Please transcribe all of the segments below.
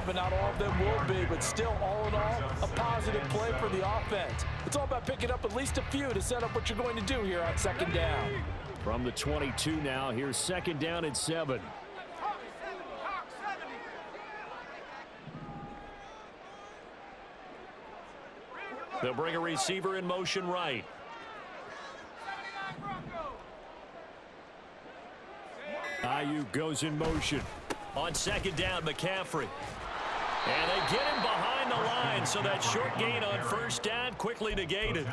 but not all of them will be. But still, all in all, a positive play for the offense. It's all about picking up at least a few to set up what you're going to do here on second down. From the 22 now, here's second down and 7. They'll bring a receiver in motion right. Ayuk goes in motion. On second down, McCaffrey. And they get him behind the line, so that short gain on first down quickly negated.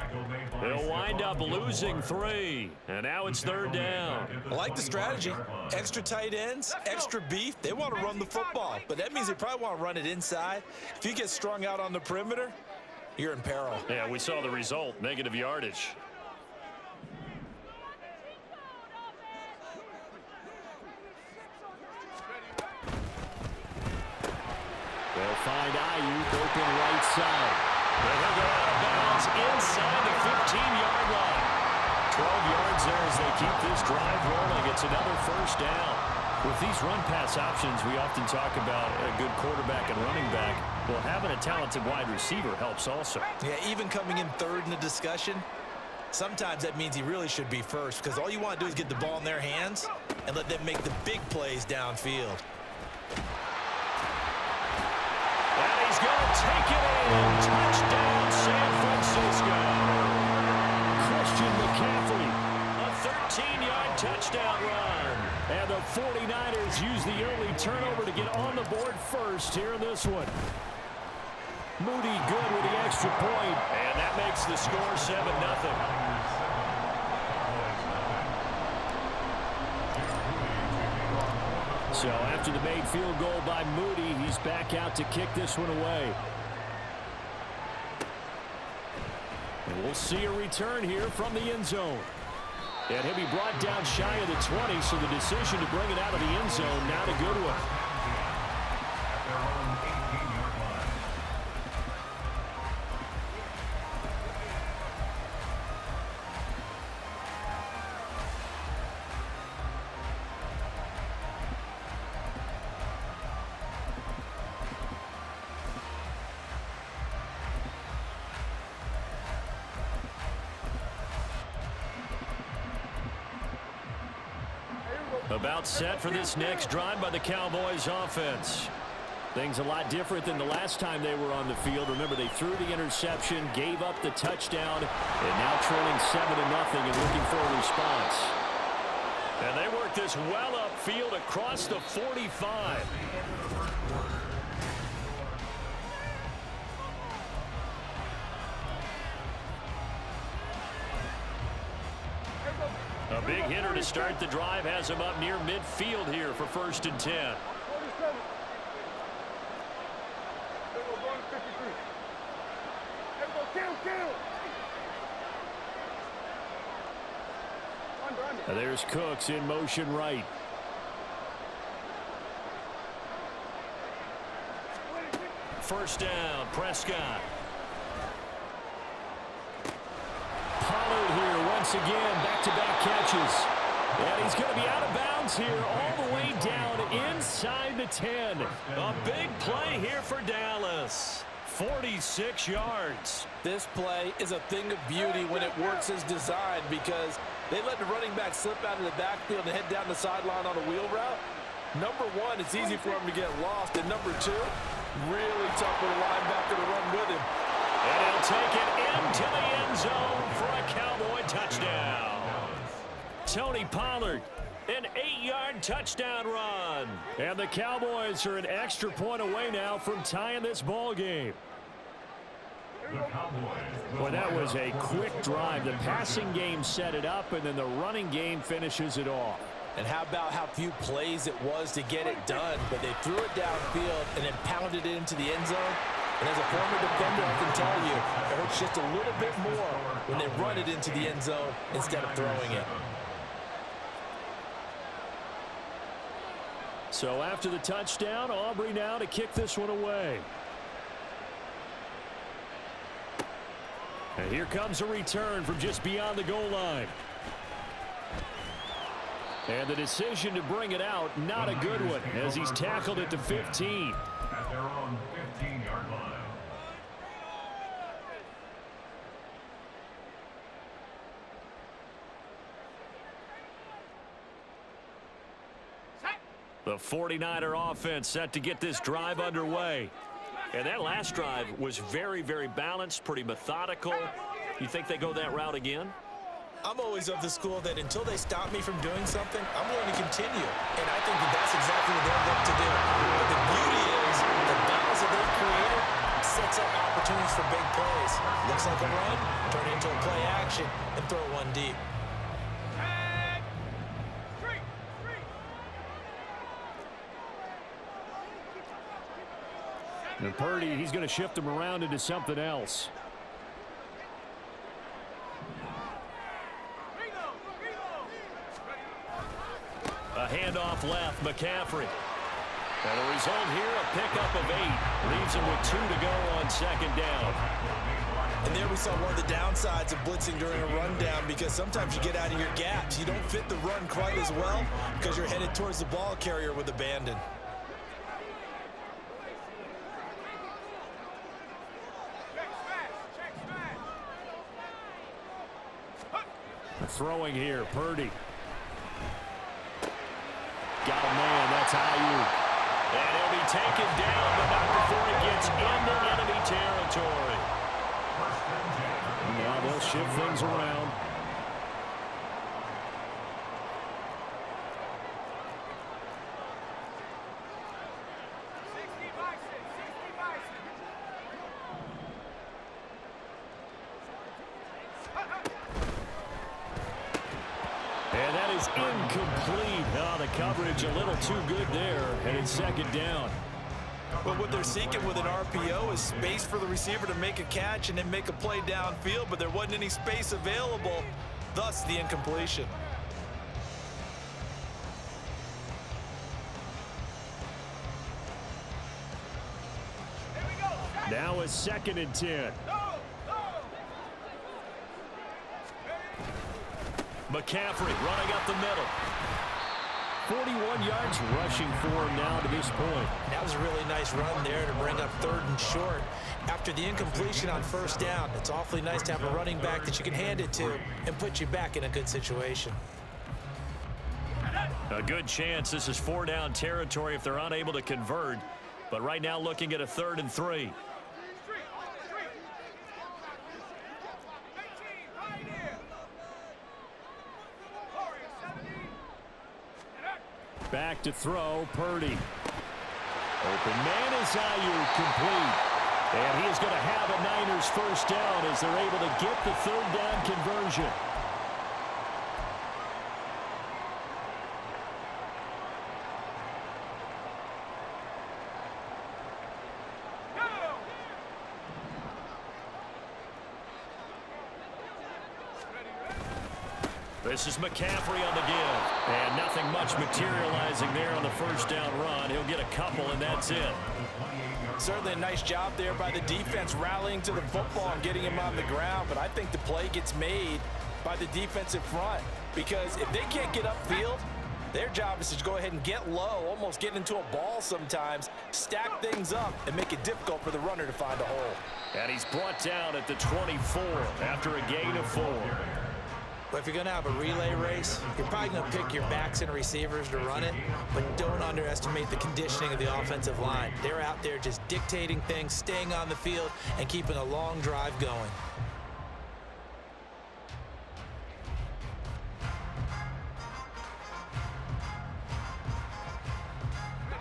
They'll wind up losing 3. And now it's third down. I like the strategy. Extra tight ends, extra beef. They want to run the football, but that means they probably want to run it inside. If you get strung out on the perimeter, you're in peril. Yeah, we saw the result, negative yardage. They'll find Ayuk open right side. But he'll go out of bounds inside the 15-yard line. 12 yards there as they keep this drive rolling. It's another first down. With these run-pass options, we often talk about a good quarterback and running back. Well, having a talented wide receiver helps also. Yeah, even coming in third in the discussion, sometimes that means he really should be first, because all you want to do is get the ball in their hands and let them make the big plays downfield. And he's going to take it in. Touchdown, San Francisco. Christian McCaffrey, a 13-yard touchdown run. And the 49ers use the early turnover to get on the board first here in this one. Moody good with the extra point. And that makes the score 7-0. So after the made field goal by Moody, he's back out to kick this one away. And we'll see a return here from the end zone. And he'll be brought down shy of the 20, so the decision to bring it out of the end zone, not a good one. About set for this next drive by the Cowboys offense. Things a lot different than the last time they were on the field. Remember, they threw the interception, gave up the touchdown, and now trailing 7-0 and looking for a response. And they work this well upfield across the 45. A big hitter to start the drive has him up near midfield here for 1st and 10. There's Cooks in motion right. First down, Prescott. Pollard here once again, back-to-back catches. And he's going to be out of bounds here all the way down inside the 10. A big play here for Dallas. 46 yards. This play is a thing of beauty when it works as designed, because they let the running back slip out of the backfield and head down the sideline on a wheel route. Number one, it's easy for him to get lost. And number two, really tough for the linebacker to run with him. And he'll take it into the end zone for a Cowboy touchdown. Tony Pollard, an 8-yard touchdown run. And the Cowboys are an extra point away now from tying this ball game. Well, that was a quick drive. The passing game set it up, and then the running game finishes it off. And how about how few plays it was to get it done, but they threw it downfield and then pounded it into the end zone. And as a former defender, I can tell you, it hurts just a little bit more when they run it into the end zone instead of throwing it. So after the touchdown, Aubrey now to kick this one away. And here comes a return from just beyond the goal line. And the decision to bring it out, not a good one, as he's tackled at the 15. At their own The 49er offense set to get this drive underway. And that last drive was very, very balanced, pretty methodical. You think they go that route again? I'm always of the school that until they stop me from doing something, I'm going to continue. And I think that that's exactly what they're looking to do. But the beauty is the balance that they've created sets up opportunities for big plays. Looks like a run, turn it into a play action, and throw one deep. And Purdy, he's going to shift him around into something else. A handoff left, McCaffrey. And the result here, a pickup of 8. Leaves him with 2 to go on second down. And there we saw one of the downsides of blitzing during a rundown, because sometimes you get out of your gaps. You don't fit the run quite as well because you're headed towards the ball carrier with abandon. Throwing here, Purdy. Got a man, that's Ayuk. And he'll be taken down, but not before he gets into enemy territory. Now they'll shift things around. And that is incomplete. Oh, the coverage a little too good there, and it's second down. But what they're seeking with an RPO is space for the receiver to make a catch and then make a play downfield, but there wasn't any space available, thus the incompletion. Now a 2nd and 10. McCaffrey running up the middle. 41 yards rushing for him now to this point. That was a really nice run there to bring up 3rd and short. After the incompletion on 1st down, it's awfully nice to have a running back that you can hand it to and put you back in a good situation. A good chance this is 4-down territory if they're unable to convert. But right now looking at a 3rd and 3. Back to throw, Purdy. Open man is Ayuk, complete. And he is going to have a Niners 1st down as they're able to get the 3rd down conversion. This is McCaffrey on the give. And nothing much materializing there on the 1st down run. He'll get a couple, and that's it. Certainly a nice job there by the defense rallying to the football and getting him on the ground. But I think the play gets made by the defensive front, because if they can't get upfield, their job is to go ahead and get low, almost get into a ball sometimes, stack things up, and make it difficult for the runner to find a hole. And he's brought down at the 24 after a gain of 4. But if you're going to have a relay race, you're probably going to pick your backs and receivers to run it, but don't underestimate the conditioning of the offensive line. They're out there just dictating things, staying on the field, and keeping a long drive going.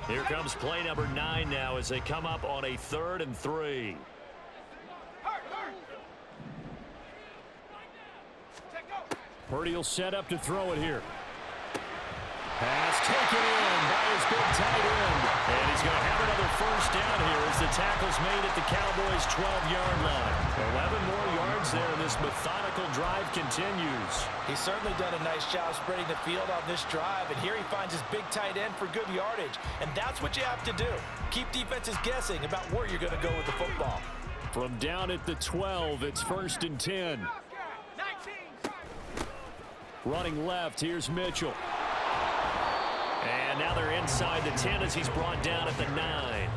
Here comes play number 9 now as they come up on a 3rd and 3. Purdy will set up to throw it here. Pass taken in by his big tight end. And he's going to have another 1st down here as the tackle's made at the Cowboys' 12-yard line. 11 more yards there, and this methodical drive continues. He's certainly done a nice job spreading the field on this drive, and here he finds his big tight end for good yardage. And that's what you have to do. Keep defenses guessing about where you're going to go with the football. From down at the 12, it's 1st and 10. Running left, here's Mitchell. And now they're inside the 10 as he's brought down at the 9.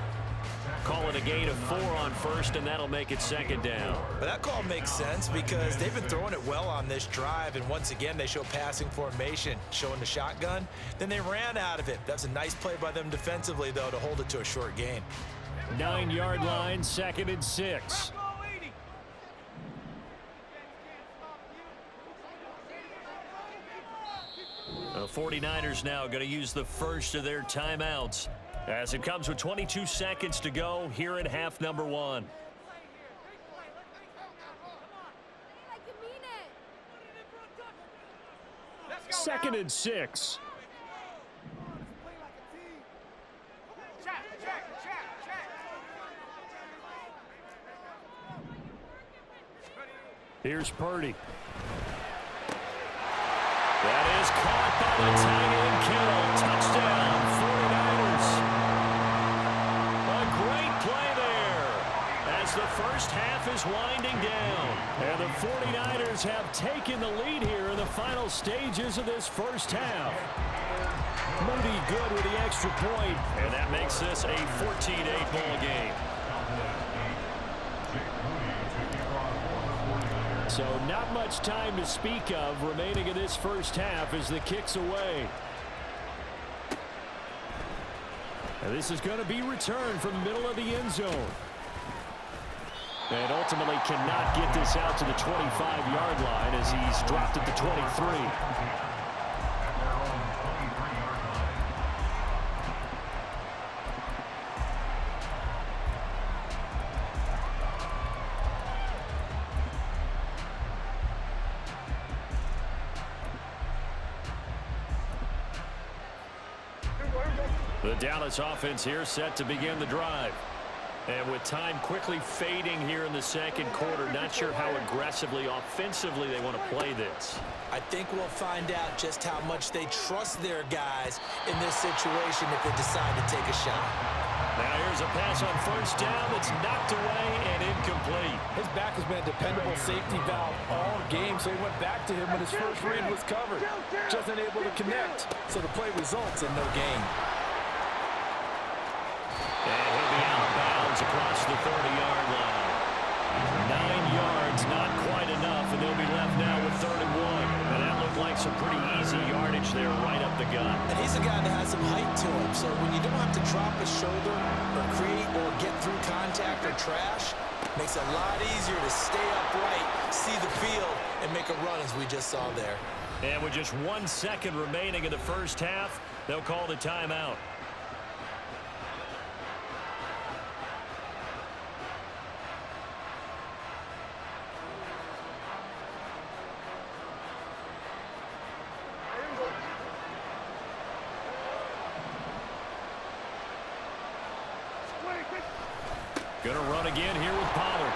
call it a gain of 4 on first, and that'll make it second down. But that call makes sense because they've been throwing it well on this drive, and once again, they show passing formation, showing the shotgun. Then they ran out of it. That's a nice play by them defensively, though, to hold it to a short gain. 9-yard line, 2nd and 6. The 49ers now going to use the first of their timeouts as it comes with 22 seconds to go here in half number 1. Second and 6. Here's Purdy. That is caught by the tight end Kittle. Touchdown, 49ers. A great play there as the first half is winding down. And the 49ers have taken the lead here in the final stages of this first half. Moody good with the extra point, and that makes this a 14-8 ball game. So not much time to speak of remaining in this first half as the kick's away. And this is going to be returned from the middle of the end zone. And ultimately cannot get this out to the 25-yard line as he's dropped at the 23. The Dallas offense here set to begin the drive. And with time quickly fading here in the second quarter, not sure how aggressively, offensively they want to play this. I think we'll find out just how much they trust their guys in this situation if they decide to take a shot. Now here's a pass on first down that's knocked away and incomplete. His back has been a dependable safety valve all game, so he went back to him when his first read was covered. Just unable to connect, so the play results in no gain. And he'll be out of bounds across the 30-yard line. 9 yards, not quite enough, and they'll be left now with 3rd and 1. And that looked like some pretty easy yardage there right up the gut. And he's a guy that has some height to him, so when you don't have to drop his shoulder or create or get through contact or trash, makes it a lot easier to stay upright, see the field, and make a run as we just saw there. And with just 1 second remaining in the first half, they'll call the timeout. Going to run again here with Pollard.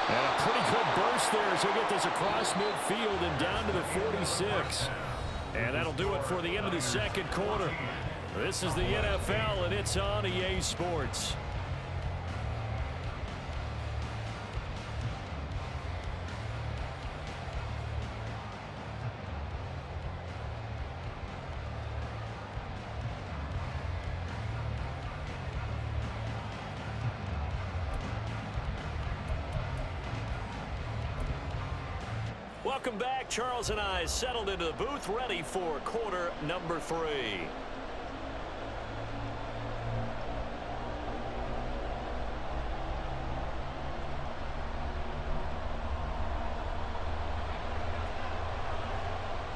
And a pretty good burst there as he'll get this across midfield and down to the 46. And that'll do it for the end of the second quarter. This is the NFL, and it's on EA Sports. Welcome back. Charles and I settled into the booth, ready for quarter number 3.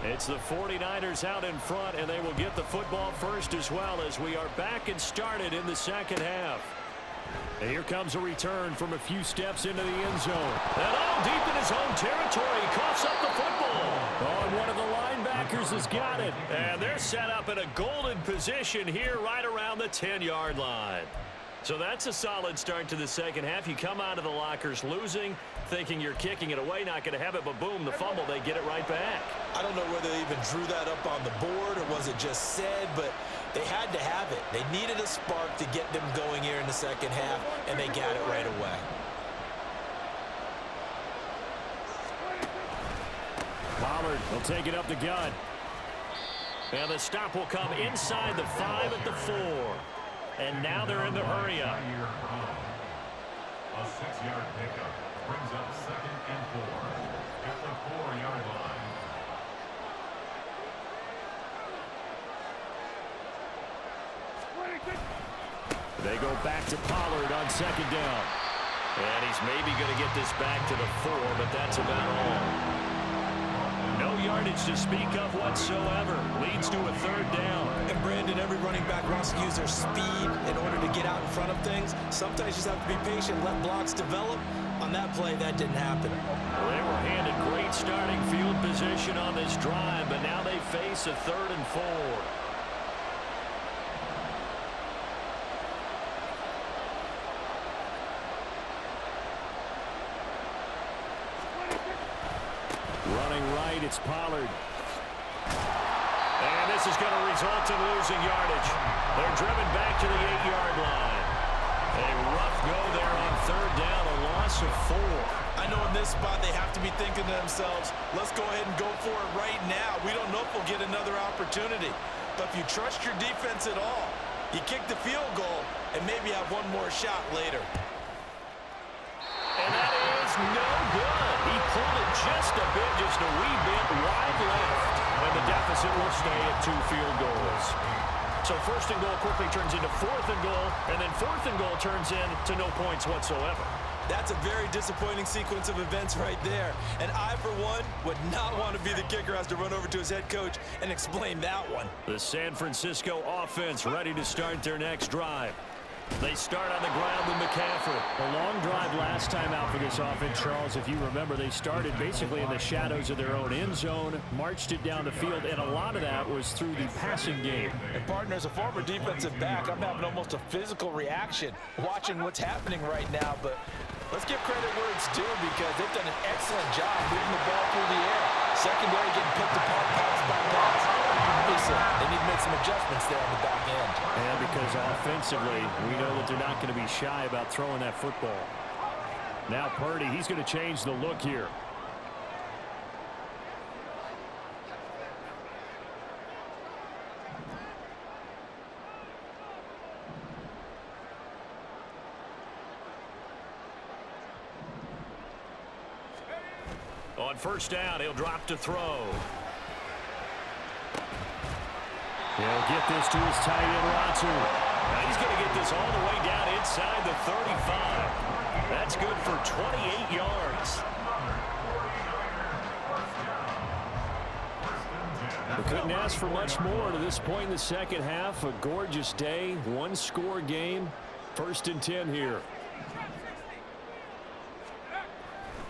It's the 49ers out in front, and they will get the football first as well as we are back and started in the second half. And here comes a return from a few steps into the end zone. And all deep in his own territory, coughs up the football. Oh, and one of the linebackers has got it. And they're set up in a golden position here right around the 10-yard line. So that's a solid start to the second half. You come out of the lockers losing, thinking you're kicking it away, not going to have it, but boom, the fumble, they get it right back. I don't know whether they even drew that up on the board or was it just said, but they had to have it. They needed a spark to get them going here in the second half, and they got it right away. Pollard will take it up the gut. And the stop will come inside the 5 at the 4. And now they're in the hurry-up. A 6-yard pickup brings up 2nd and 4 at the 4-yard line. They go back to Pollard on 2nd down. And he's maybe going to get this back to the 4, but that's about all. No yardage to speak of whatsoever. Leads to a 3rd down. And Brandon, every running back wants to use their speed in order to get out in front of things. Sometimes you just have to be patient, let blocks develop. On that play, that didn't happen. Well, they were handed great starting field position on this drive, but now they face a 3rd and 4. Running right, it's Pollard. And this is going to result in losing yardage. They're driven back to the 8-yard line. A rough go there on 3rd down, a loss of 4. I know in this spot they have to be thinking to themselves, let's go ahead and go for it right now. We don't know if we'll get another opportunity. But if you trust your defense at all, you kick the field goal and maybe have one more shot later. And that is no good. He pulled it just a bit, just a wee bit wide left. And the deficit will stay at 2 field goals. So 1st and goal quickly turns into 4th and goal, and then 4th and goal turns into no points whatsoever. That's a very disappointing sequence of events right there. And I, for one, would not want to be the kicker who has to run over to his head coach and explain that one. The San Francisco offense ready to start their next drive. They start on the ground with McCaffrey. A long drive last time out for this offense, Charles. If you remember, they started basically in the shadows of their own end zone, marched it down the field, and a lot of that was through the passing game. And partner, as a former defensive back, I'm having almost a physical reaction watching what's happening right now. But let's give credit where it's due because they've done an excellent job moving the ball through the air. Secondary getting picked apart pass by pass. Obviously, they need to make some adjustments there on the back end. And because offensively, we know that they're not going to be shy about throwing that football. Now Purdy, he's going to change the look here. On 1st down, he'll drop to throw. He'll get this to his tight end, Ratu. Now he's going to get this all the way down inside the 35. That's good for 28 yards. We couldn't ask for much more to this point in the second half. A gorgeous day, 1-score game. 1st and 10 here.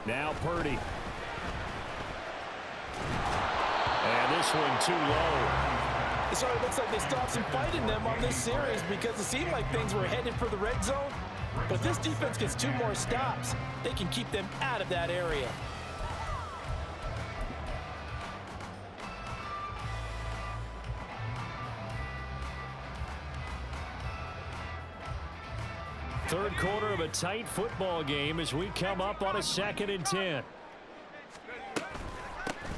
Now Purdy. And this one too low. It already looks like they stopped some fight in them on this series because it seemed like things were headed for the red zone. But if this defense gets 2 more stops, they can keep them out of that area. Third quarter of a tight football game as we come up on a 2nd and 10.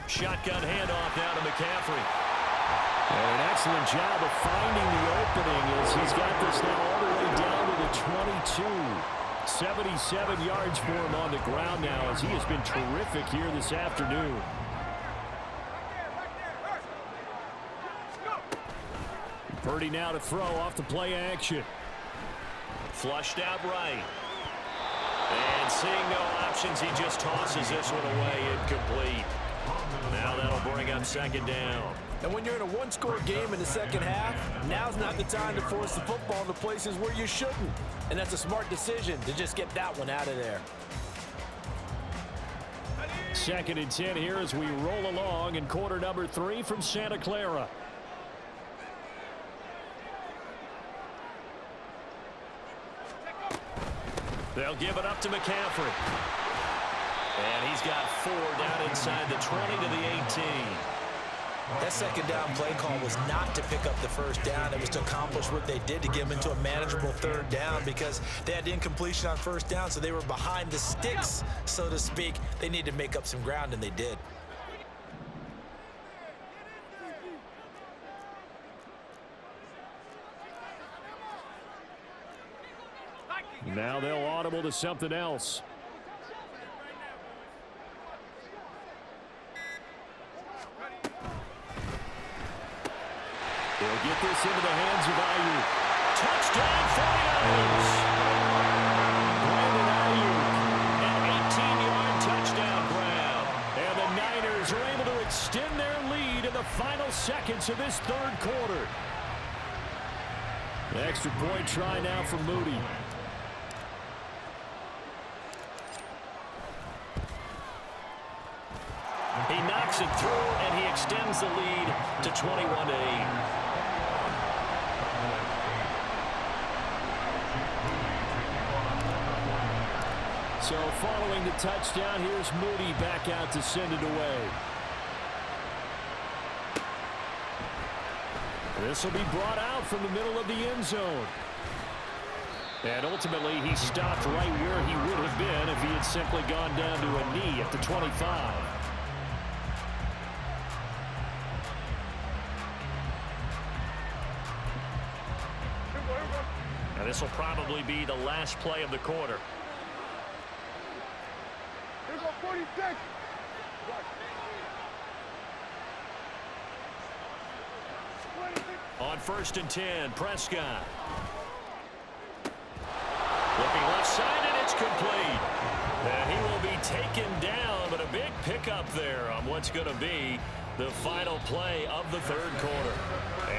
Shotgun handoff now to McCaffrey. And an excellent job of finding the opening as he's got this now all the way down to the 22. 77 yards for him on the ground now as he has been terrific here this afternoon. Purdy now to throw off the play action. Flushed out right. And seeing no options, he just tosses this one away incomplete. Now that'll bring up 2nd down. And when you're in a 1-score game in the second half, now's not the time to force the football into places where you shouldn't. And that's a smart decision to just get that one out of there. 2nd and 10 here as we roll along in quarter number 3 from Santa Clara. They'll give it up to McCaffrey. And he's got 4 down inside the 20 to the 18. That 2nd down play call was not to pick up the 1st down. It was to accomplish what they did to get them into a manageable 3rd down because they had incompletion on 1st down, so they were behind the sticks, so to speak. They needed to make up some ground, and they did. Now they'll audible to something else. He'll get this into the hands of Ayuk. Touchdown 49ers! Brandon Ayuk, an 18-yard touchdown grab. And the Niners are able to extend their lead in the final seconds of this third quarter. The extra point try now for Moody. He knocks it through, and he extends the lead to 21-8. So following the touchdown, here's Moody back out to send it away. This will be brought out from the middle of the end zone. And ultimately, he stopped right where he would have been if he had simply gone down to a knee at the 25. Now this will probably be the last play of the quarter. Here go 46. On 1st and 10, Prescott. Looking left side, and it's complete. And he will be taken down, but a big pickup there on what's going to be the final play of the third quarter.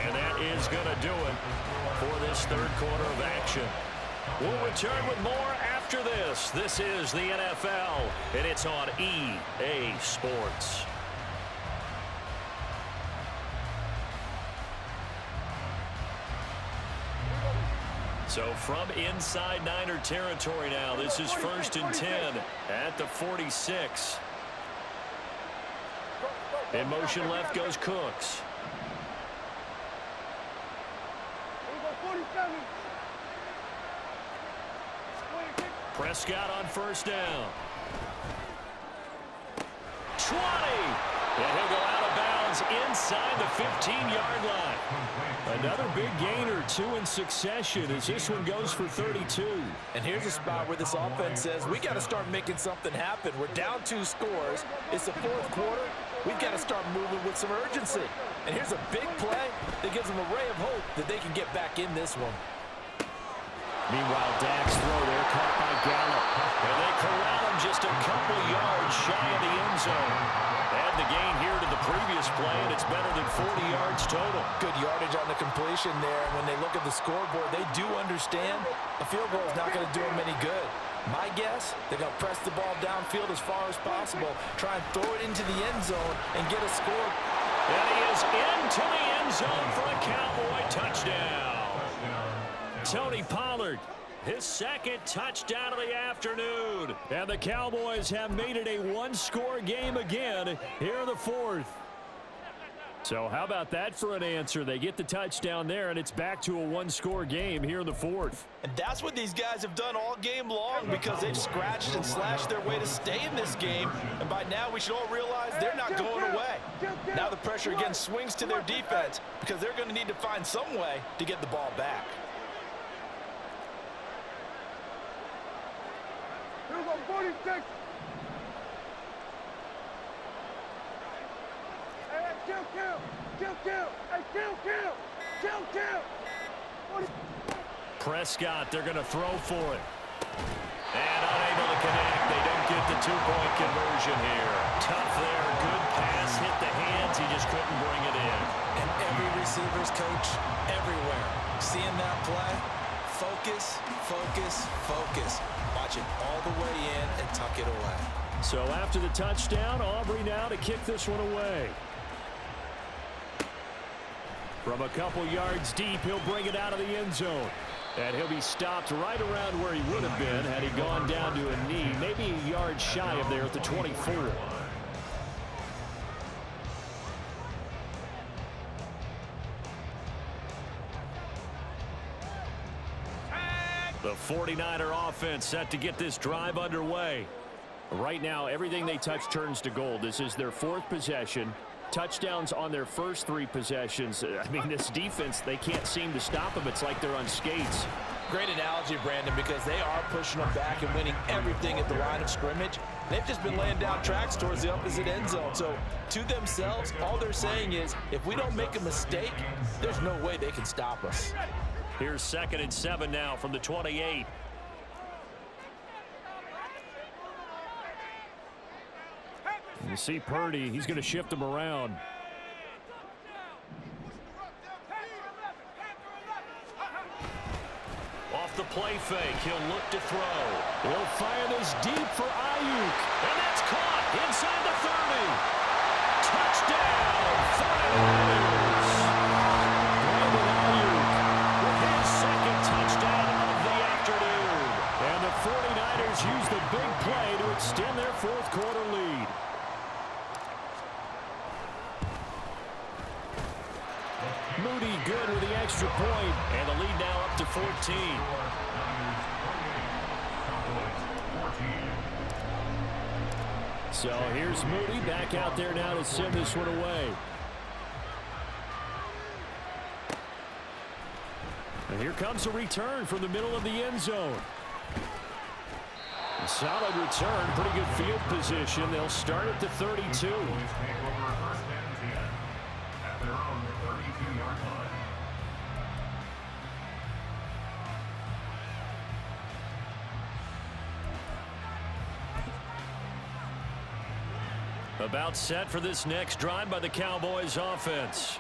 And that is going to do it for this third quarter of action. We'll return with more after this. This is the NFL, and it's on EA Sports. So from inside Niner territory now, this is 1st and 10 at the 46. In motion left goes Cooks. Prescott on 1st down. 20. And he'll go out of bounds inside the 15-yard line. Another big gainer, 2 in succession as this one goes for 32. And here's a spot where this offense says, we got to start making something happen. We're down 2 scores. It's the 4th quarter. We've got to start moving with some urgency. And here's a big play that gives them a ray of hope that they can get back in this one. Meanwhile, Dak's throw there caught by Gallup. And they corral him just a couple yards shy of the end zone. Add the gain here to the previous play, and it's better than 40 yards total. Good yardage on the completion there. When they look at the scoreboard, they do understand a field goal is not going to do them any good. My guess, they're going to press the ball downfield as far as possible, try and throw it into the end zone and get a score. And he is into the end zone for a Cowboy touchdown. Tony Pollard, his second touchdown of the afternoon. And the Cowboys have made it a one-score game again here in the 4th. So how about that for an answer? They get the touchdown there, and it's back to a one-score game here in the 4th. And that's what these guys have done all game long because they've scratched and slashed their way to stay in this game. And by now, we should all realize they're not going away. Now the pressure again swings to their defense because they're going to need to find some way to get the ball back. Here we go, 46. Hey, kill. Prescott, they're going to throw for it. And unable to connect. They don't get the 2-point conversion here. Tough there. Good pass. Hit the hands. He just couldn't bring it in. And every receiver's coach everywhere. Seeing that play, focus, focus, focus. Watch it all the way in and tuck it away. So after the touchdown, Aubrey now to kick this one away. From a couple yards deep, he'll bring it out of the end zone. And he'll be stopped right around where he would have been had he gone down to a knee, maybe a yard shy of there at the 24. The 49er offense set to get this drive underway. Right now, everything they touch turns to gold. This is their 4th possession. touchdowns on their first 3 possessions. I mean, this defense, they can't seem to stop them. It's like they're on skates. Great analogy, Brandon, because they are pushing them back and winning everything at the line of scrimmage. They've just been laying down tracks towards the opposite end zone. So to themselves, all they're saying is, if we don't make a mistake, there's no way they can stop us. Here's 2nd and 7 now from the 28. You see Purdy, he's going to shift him around. Off the play fake, he'll look to throw. He'll fire this deep for Ayuk. And that's caught inside the 30. Touchdown, 49ers. Brandon Ayuk with his 2nd touchdown of the afternoon. And the 49ers use the big play to extend their 4th quarter lead. Moody good with the extra point, and the lead now up to 14. So here's Moody back out there now to send this one away. And here comes a return from the middle of the end zone. A solid return, pretty good field position. They'll start at the 32. About set for this next drive by the Cowboys offense.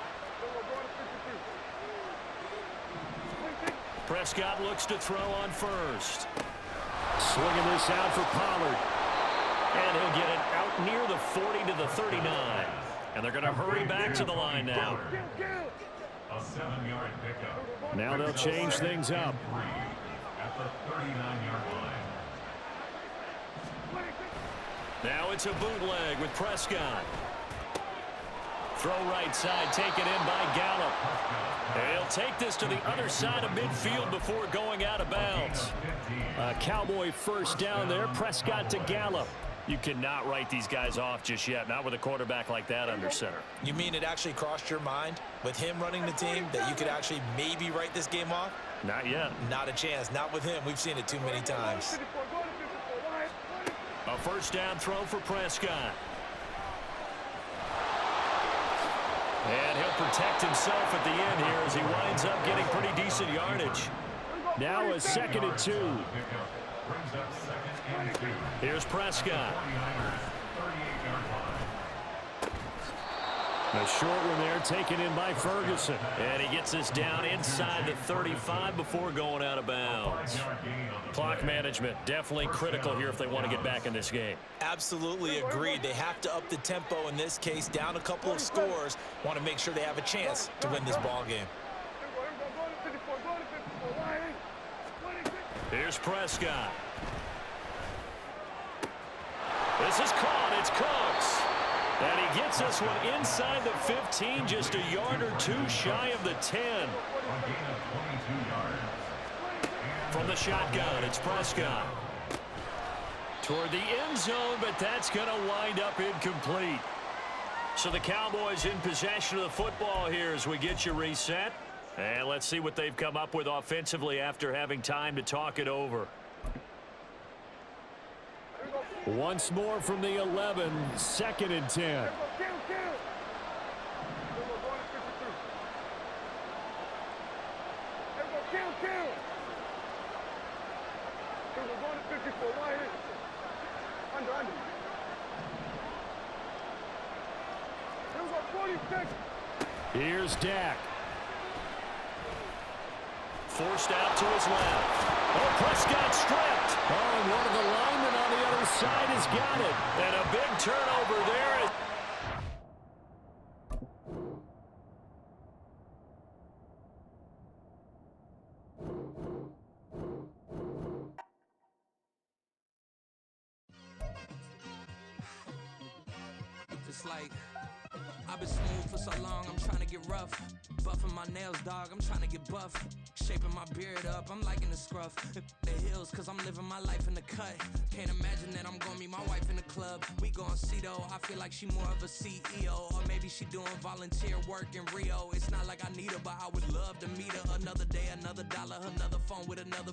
Prescott looks to throw on first. Swinging this out for Pollard. And he'll get it out near the 40 to the 39. And they're going to hurry back to the line now. A 7-yard pickup. Now they'll change things up. At the 39-yard line. Now it's a bootleg with Prescott. Throw right side, taken in by Gallup. He'll take this to the other side of midfield before going out of bounds. A Cowboy first down there. Prescott to Gallup. You cannot write these guys off just yet, not with a quarterback like that under center. You mean it actually crossed your mind with him running the team that you could actually maybe write this game off? Not yet. Not a chance. Not with him. We've seen it too many times. A first down throw for Prescott. And he'll protect himself at the end here as he winds up getting pretty decent yardage. Now a 2nd and 2. Here's Prescott. A short one there taken in by Ferguson. And he gets this down inside the 35 before going out of bounds. Clock management definitely critical here if they want to get back in this game. Absolutely agreed. They have to up the tempo in this case, down a couple of scores. Want to make sure they have a chance to win this ball game. Here's Prescott. This is caught. It's Cooks. And he gets this one inside the 15, just a yard or two shy of the 10. From the shotgun, it's Prescott. Toward the end zone, but that's going to wind up incomplete. So the Cowboys in possession of the football here as we get you reset. And let's see what they've come up with offensively after having time to talk it over. Once more from the 11, 2nd and 10. Here's Dak. Forced out to his left. Oh, Prescott stripped. Oh, and one of the linemen on the other side has got it. And a big turnover there. Just like I've been smooth for so long, I'm trying to get rough. Buffing my nails, dog, I'm trying to get buff. Shaping my beard up, I'm liking the scruff. The hills, cause I'm living my life in the cut. Can't imagine that I'm gonna meet my wife in the club. We gon' see though, I feel like she more of a CEO. Or maybe she doing volunteer work in Rio. It's not like I need her, but I would love to meet her. Another day, another dollar, another phone with another